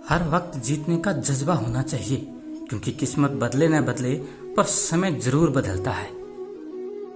हर वक्त जीतने का जज्बा होना चाहिए, क्योंकि किस्मत बदले न बदले पर समय जरूर बदलता है।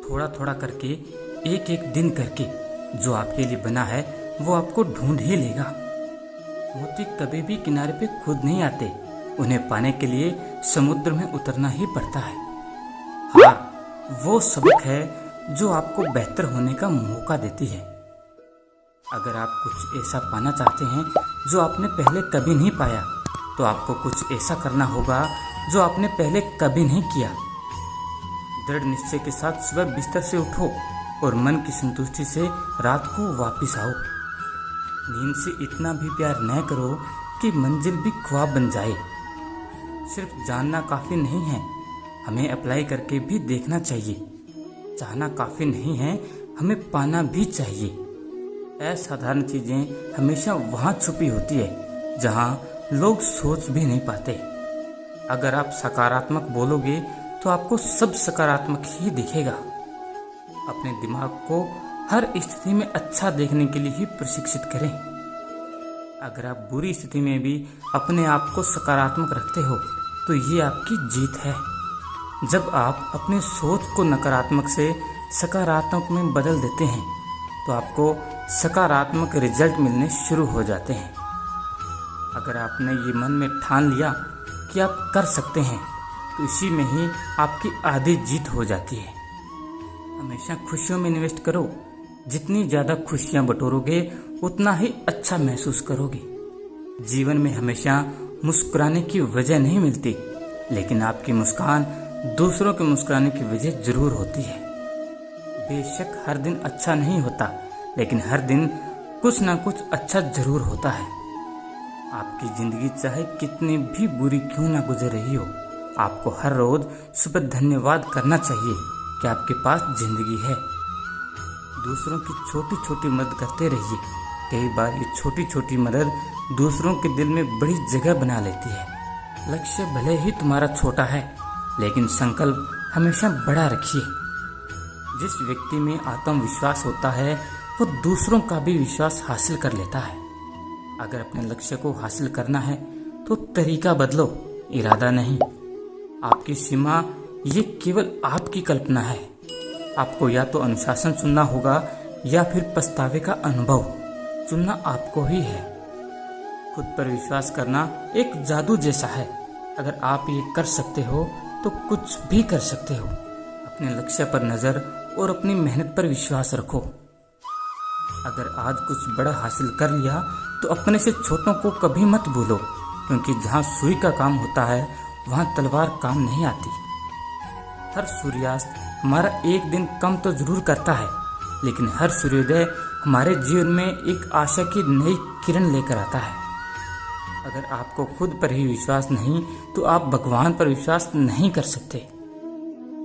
थोड़ा थोड़ा करके, एक एक दिन करके जो आपके लिए बना है वो आपको ढूंढ ही लेगा। मोती कभी भी किनारे पे खुद नहीं आते, उन्हें पाने के लिए समुद्र में उतरना ही पड़ता है। हार वो सबक है जो आपको बेहतर होने का मौका देती है। अगर आप कुछ ऐसा पाना चाहते हैं जो आपने पहले कभी नहीं पाया, तो आपको कुछ ऐसा करना होगा जो आपने पहले कभी नहीं किया। दृढ़ निश्चय के साथ सुबह बिस्तर से उठो और मन की संतुष्टि से रात को वापस आओ। नींद से इतना भी प्यार न करो कि मंजिल भी ख्वाब बन जाए। सिर्फ जानना काफी नहीं है, हमें अप्लाई करके भी देखना चाहिए। चाहना काफी नहीं है, हमें पाना भी चाहिए। असाधारण चीजें हमेशा वहां छुपी होती है जहां लोग सोच भी नहीं पाते। अगर आप सकारात्मक बोलोगे तो आपको सब सकारात्मक ही दिखेगा। अपने दिमाग को हर स्थिति में अच्छा देखने के लिए ही प्रशिक्षित करें। अगर आप बुरी स्थिति में भी अपने आप को सकारात्मक रखते हो तो ये आपकी जीत है। जब आप अपनी सोच को नकारात्मक से सकारात्मक में बदल देते हैं तो आपको सकारात्मक रिजल्ट मिलने शुरू हो जाते हैं। अगर आपने ये मन में ठान लिया कि आप कर सकते हैं तो इसी में ही आपकी आधी जीत हो जाती है। हमेशा खुशियों में इन्वेस्ट करो। जितनी ज्यादा खुशियां बटोरोगे उतना ही अच्छा महसूस करोगे। जीवन में हमेशा मुस्कुराने की वजह नहीं मिलती, लेकिन आपकी मुस्कान दूसरों के मुस्कुराने की वजह जरूर होती है। बेशक हर दिन अच्छा नहीं होता, लेकिन हर दिन कुछ ना कुछ अच्छा जरूर होता है। आपकी जिंदगी चाहे कितनी भी बुरी क्यों ना गुजर रही हो, आपको हर रोज सुबह धन्यवाद करना चाहिए कि आपके पास जिंदगी है। दूसरों की छोटी छोटी मदद करते रहिए। कई बार ये छोटी छोटी मदद दूसरों के दिल में बड़ी जगह बना लेती है। लक्ष्य भले ही तुम्हारा छोटा है, लेकिन संकल्प हमेशा बड़ा रखिए। जिस व्यक्ति में आत्मविश्वास होता है वो दूसरों का भी विश्वास हासिल कर लेता है। अगर अपने लक्ष्य को हासिल करना है तो तरीका बदलो, इरादा नहीं। आपकी सीमा ये केवल आपकी कल्पना है। आपको या तो अनुशासन चुनना होगा या फिर पछतावे का अनुभव चुनना आपको ही है। खुद पर विश्वास करना एक जादू जैसा है। अगर आप ये कर सकते हो तो कुछ भी कर सकते हो। अपने लक्ष्य पर नजर और अपनी मेहनत पर विश्वास रखो। अगर आज कुछ बड़ा हासिल कर लिया तो अपने से छोटों को कभी मत भूलो, क्योंकि जहाँ सुई का काम होता है वहाँ तलवार काम नहीं आती। हर सूर्यास्त हमारा एक दिन कम तो जरूर करता है, लेकिन हर सूर्योदय हमारे जीवन में एक आशा की नई किरण लेकर आता है। अगर आपको खुद पर ही विश्वास नहीं तो आप भगवान पर विश्वास नहीं कर सकते।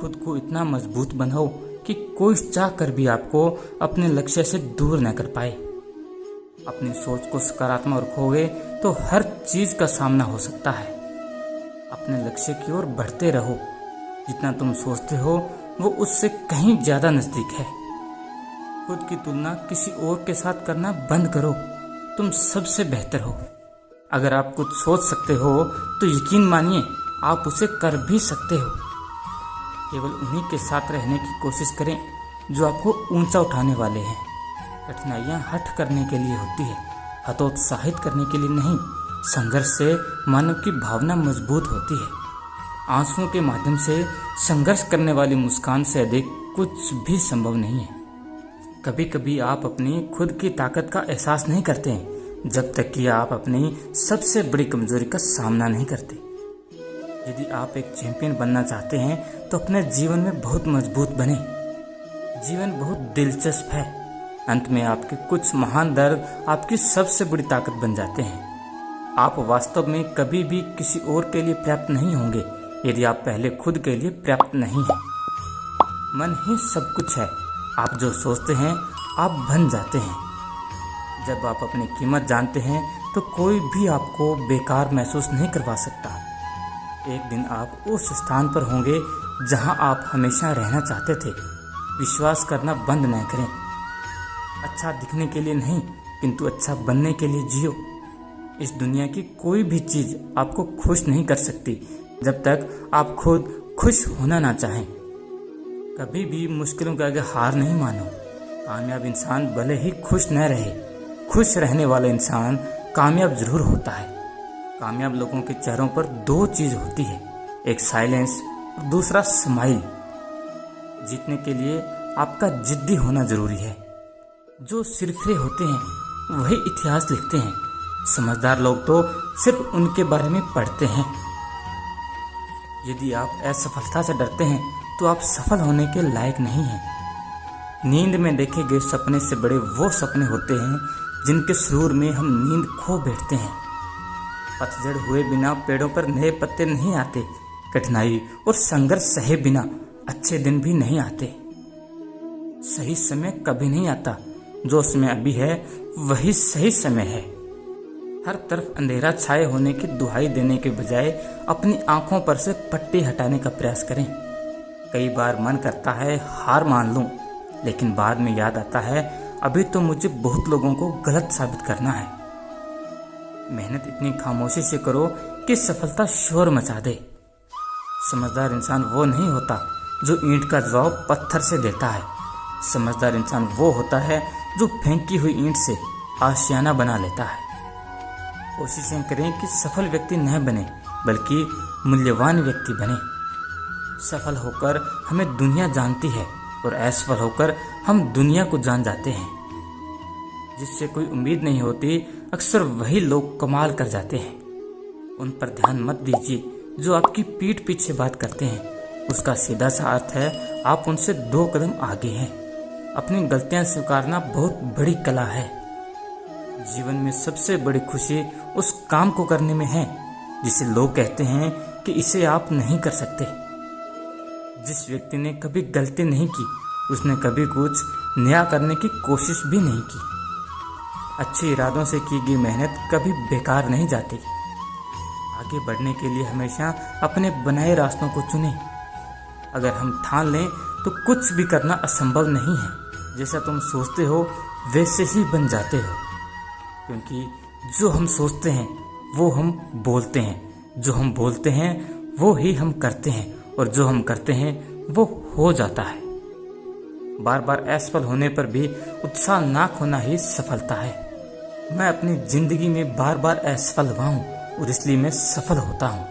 खुद को इतना मजबूत बनाओ कि कोई चाह कर भी आपको अपने लक्ष्य से दूर न कर पाए। अपनी सोच को सकारात्मक रखोगे तो हर चीज का सामना हो सकता है। अपने लक्ष्य की ओर बढ़ते रहो। जितना तुम सोचते हो वो उससे कहीं ज्यादा नजदीक है। खुद की तुलना किसी और के साथ करना बंद करो। तुम सबसे बेहतर हो। अगर आप कुछ सोच सकते हो तो यकीन मानिए आप उसे कर भी सकते हो। केवल उन्हीं के साथ रहने की कोशिश करें जो आपको ऊंचा उठाने वाले हैं। कठिनाइयां हठ करने के लिए होती है, हतोत्साहित करने के लिए नहीं। संघर्ष से मानव की भावना मजबूत होती है। आंसुओं के माध्यम से संघर्ष करने वाली मुस्कान से अधिक कुछ भी संभव नहीं है। कभी कभी आप अपनी खुद की ताकत का एहसास नहीं करते हैं जब तक कि आप अपनी सबसे बड़ी कमजोरी का सामना नहीं करते। यदि आप एक चैंपियन बनना चाहते हैं तो अपने जीवन में बहुत मजबूत बने। जीवन बहुत दिलचस्प है। अंत में आपके कुछ महान दर्द आपकी सबसे बड़ी ताकत बन जाते हैं। आप वास्तव में कभी भी किसी और के लिए पर्याप्त नहीं होंगे यदि आप पहले खुद के लिए पर्याप्त नहीं हैं। मन ही सब कुछ है। आप जो सोचते हैं आप बन जाते हैं। जब आप अपनी कीमत जानते हैं तो कोई भी आपको बेकार महसूस नहीं करवा सकता। एक दिन आप उस स्थान पर होंगे जहां आप हमेशा रहना चाहते थे। विश्वास करना बंद न करें। अच्छा दिखने के लिए नहीं, किंतु अच्छा बनने के लिए जियो। इस दुनिया की कोई भी चीज आपको खुश नहीं कर सकती जब तक आप खुद खुश होना ना चाहें। कभी भी मुश्किलों के आगे हार नहीं मानो। कामयाब इंसान भले ही खुश न रहे, खुश रहने वाला इंसान कामयाब जरूर होता है। कामयाब लोगों के चेहरों पर दो चीज होती है, एक साइलेंस और दूसरा स्माइल। जीतने के लिए आपका जिद्दी होना जरूरी है। जो सिरफिरे होते हैं वही इतिहास लिखते हैं। समझदार लोग तो सिर्फ उनके बारे में पढ़ते हैं। यदि आप असफलता से डरते हैं तो आप सफल होने के लायक नहीं हैं। नींद में देखे गए सपने से बड़े वो सपने होते हैं जिनके सुरूर में हम नींद खो बैठते हैं। पतझड़ हुए बिना पेड़ों पर नए पत्ते नहीं आते। कठिनाई और संघर्ष सहे बिना अच्छे दिन भी नहीं आते। सही समय कभी नहीं आता। जो समय अभी है वही सही समय है। हर तरफ अंधेरा छाए होने की दुहाई देने के बजाय अपनी आंखों पर से पट्टी हटाने का प्रयास करें। कई बार मन करता है हार मान लूं, लेकिन बाद में याद आता है अभी तो मुझे बहुत लोगों को गलत साबित करना है। मेहनत इतनी खामोशी से करो कि सफलता शोर मचा दे। समझदार इंसान वो नहीं होता जो ईंट का जवाब पत्थर से देता है। समझदार इंसान वो होता है जो फेंकी हुई ईंट से आशियाना बना लेता है। कोशिशें करें कि सफल व्यक्ति न बने, बल्कि मूल्यवान व्यक्ति बने। सफल होकर हमें दुनिया जानती है और असफल होकर हम दुनिया को जान जाते हैं। जिससे कोई उम्मीद नहीं होती, अक्सर वही लोग कमाल कर जाते हैं। उन पर ध्यान मत दीजिए जो आपकी पीठ पीछे बात करते हैं। उसका सीधा सा अर्थ है आप उनसे 2 कदम आगे हैं। अपनी गलतियां स्वीकारना बहुत बड़ी कला है। जीवन में सबसे बड़ी खुशी उस काम को करने में है जिसे लोग कहते हैं कि इसे आप नहीं कर सकते। जिस व्यक्ति ने कभी गलती नहीं की, उसने कभी कुछ नया करने की कोशिश भी नहीं की। अच्छे इरादों से की गई मेहनत कभी बेकार नहीं जाती। आगे बढ़ने के लिए हमेशा अपने बनाए रास्तों को चुनें। अगर हम ठान लें तो कुछ भी करना असंभव नहीं है। जैसा तुम सोचते हो वैसे ही बन जाते हो, क्योंकि जो हम सोचते हैं वो हम बोलते हैं, जो हम बोलते हैं वो ही हम करते हैं, और जो हम करते हैं वो हो जाता है। बार बार असफल होने पर भी उत्साह ना खोना ही सफलता है। मैं अपनी जिंदगी में बार बार असफल हुआ हूँ और इसलिए मैं सफल होता हूँ।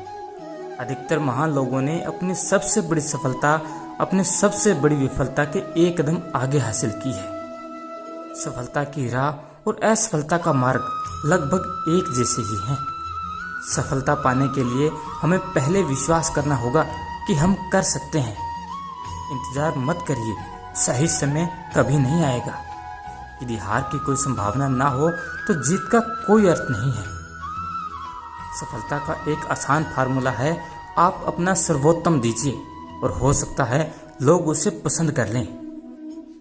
अधिकतर महान लोगों ने अपनी सबसे बड़ी सफलता अपने सबसे बड़ी विफलता के एक कदम आगे हासिल की है। सफलता की राह और असफलता का मार्ग लगभग एक जैसे ही हैं। सफलता पाने के लिए हमें पहले विश्वास करना होगा कि हम कर सकते हैं। इंतजार मत करिए, सही समय कभी नहीं आएगा। यदि हार की कोई संभावना ना हो तो जीत का कोई अर्थ नहीं है। सफलता का एक आसान फार्मूला है, आप अपना सर्वोत्तम दीजिए और हो सकता है लोग उसे पसंद कर लें।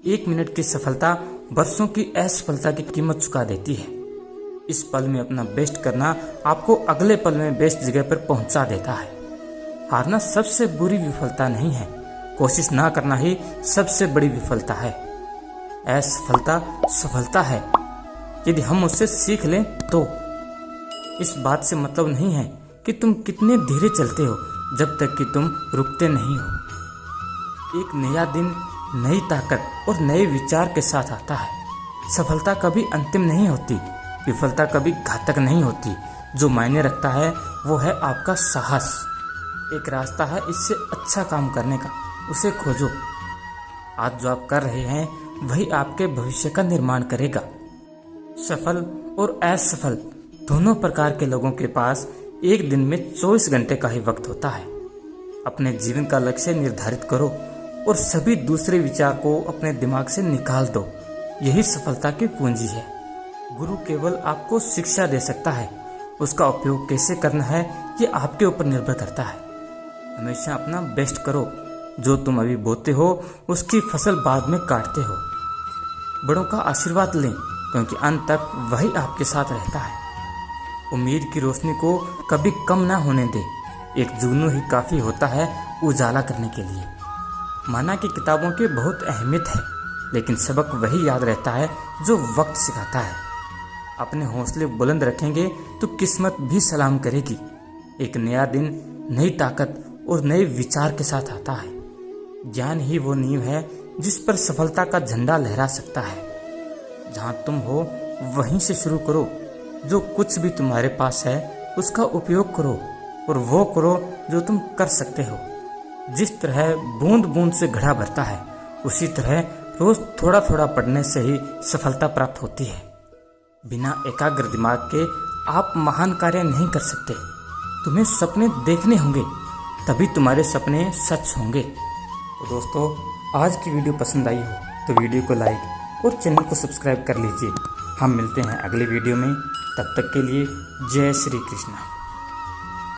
1 मिनट की सफलता वर्षों की असफलता की कीमत चुका देती है। इस पल में अपना बेस्ट करना आपको अगले पल में बेस्ट जगह पर पहुंचा देता है। हारना सबसे बुरी विफलता नहीं है, कोशिश ना करना ही सबसे बड़ी विफलता है। असफलता सफलता है यदि हम उससे सीख लें तो। इस बात से मतलब नहीं है कि तुम कितने धीरे चलते हो जब तक कि तुम रुकते नहीं हो। एक नया दिन नई ताकत और नए विचार के साथ आता है। सफलता कभी अंतिम नहीं होती, विफलता कभी घातक नहीं होती। जो मायने रखता है वो है आपका साहस। एक रास्ता है इससे अच्छा काम करने का, उसे खोजो। आज जो आप कर रहे हैं वही आपके भविष्य का निर्माण करेगा। सफल और असफल दोनों प्रकार के लोगों के पास एक दिन में 24 घंटे का ही वक्त होता है। अपने जीवन का लक्ष्य निर्धारित करो और सभी दूसरे विचार को अपने दिमाग से निकाल दो। यही सफलता की पूंजी है। गुरु केवल आपको शिक्षा दे सकता है, उसका उपयोग कैसे करना है ये आपके ऊपर निर्भर करता है। हमेशा अपना बेस्ट करो। जो तुम अभी बोते हो उसकी फसल बाद में काटते हो। बड़ों का आशीर्वाद लें, क्योंकि अंत तक वही आपके साथ रहता है। उम्मीद की रोशनी को कभी कम ना होने दे। एक जुगनू ही काफ़ी होता है उजाला करने के लिए। माना कि किताबों की बहुत अहमियत है, लेकिन सबक वही याद रहता है जो वक्त सिखाता है। अपने हौसले बुलंद रखेंगे तो किस्मत भी सलाम करेगी। एक नया दिन नई ताकत और नए विचार के साथ आता है। ज्ञान ही वो नींव है जिस पर सफलता का झंडा लहरा सकता है। जहां तुम हो वहीं से शुरू करो। जो कुछ भी तुम्हारे पास है उसका उपयोग करो और वो करो जो तुम कर सकते हो। जिस तरह बूंद बूंद से घड़ा भरता है, उसी तरह रोज थोड़ा थोड़ा पढ़ने से ही सफलता प्राप्त होती है। बिना एकाग्र दिमाग के आप महान कार्य नहीं कर सकते। तुम्हें सपने देखने होंगे, तभी तुम्हारे सपने सच होंगे। तो दोस्तों, आज की वीडियो पसंद आई हो तो वीडियो को लाइक और चैनल को सब्सक्राइब कर लीजिए। हम मिलते हैं अगले वीडियो में। तब तक के लिए जय श्री कृष्ण।